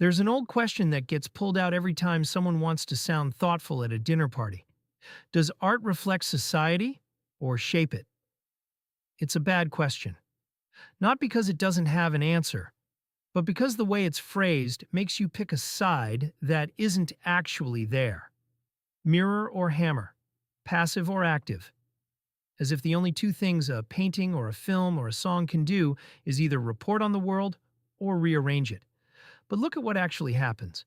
There's an old question that gets pulled out every time someone wants to sound thoughtful at a dinner party. Does art reflect society or shape it? It's a bad question. Not because it doesn't have an answer, but because the way it's phrased makes you pick a side that isn't actually there. Mirror or hammer, passive or active, as if the only two things a painting or a film or a song can do is either report on the world or rearrange it. But look at what actually happens.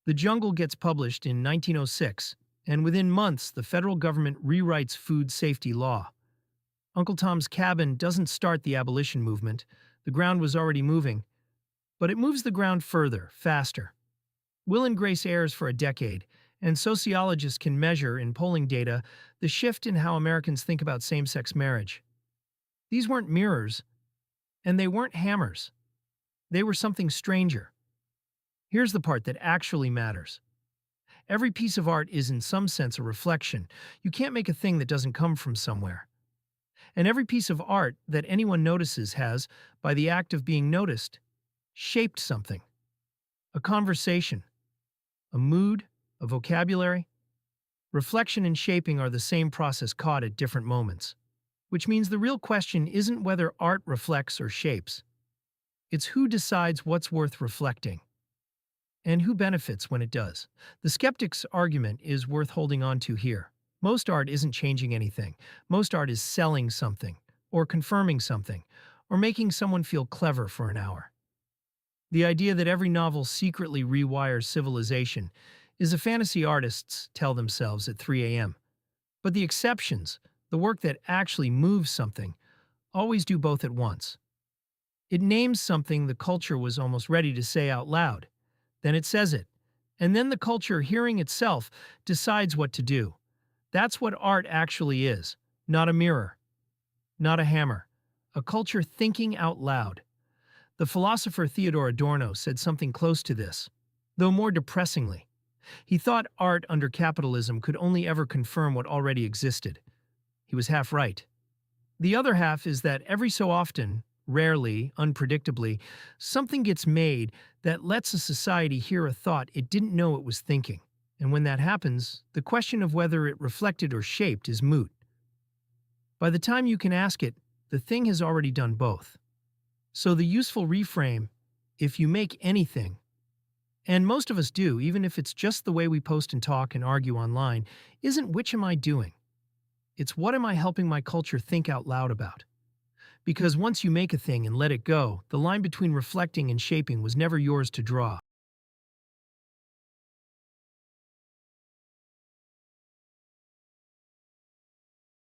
The Jungle gets published in 1906, and within months the federal government rewrites food safety law. Uncle Tom's Cabin doesn't start the abolition movement. The ground was already moving. But it moves the ground further, faster. Will and Grace airs for a decade, and sociologists can measure, in polling data, the shift in how Americans think about same-sex marriage. These weren't mirrors, and they weren't hammers. They were something stranger. Here's the part that actually matters. Every piece of art is in some sense a reflection. You can't make a thing that doesn't come from somewhere. And every piece of art that anyone notices has, by the act of being noticed, shaped something. A conversation, a mood, a vocabulary. Reflection and shaping are the same process caught at different moments. Which means the real question isn't whether art reflects or shapes. It's who decides what's worth reflecting. And who benefits when it does. The skeptic's argument is worth holding on to here. Most art isn't changing anything. Most art is selling something, or confirming something, or making someone feel clever for an hour. The idea that every novel secretly rewires civilization is a fantasy artists tell themselves at 3 a.m. But the exceptions, the work that actually moves something, always do both at once. It names something the culture was almost ready to say out loud. Then it says it. And then the culture, hearing itself, decides what to do. That's what art actually is. Not a mirror. Not a hammer. A culture thinking out loud. The philosopher Theodor Adorno said something close to this, though more depressingly. He thought art under capitalism could only ever confirm what already existed. He was half right. The other half is that every so often, rarely, unpredictably, something gets made that lets a society hear a thought it didn't know it was thinking. And when that happens, the question of whether it reflected or shaped is moot. By the time you can ask it, the thing has already done both. So the useful reframe, if you make anything, and most of us do, even if it's just the way we post and talk and argue online, isn't which am I doing? It's what am I helping my culture think out loud about? Because once you make a thing and let it go, the line between reflecting and shaping was never yours to draw.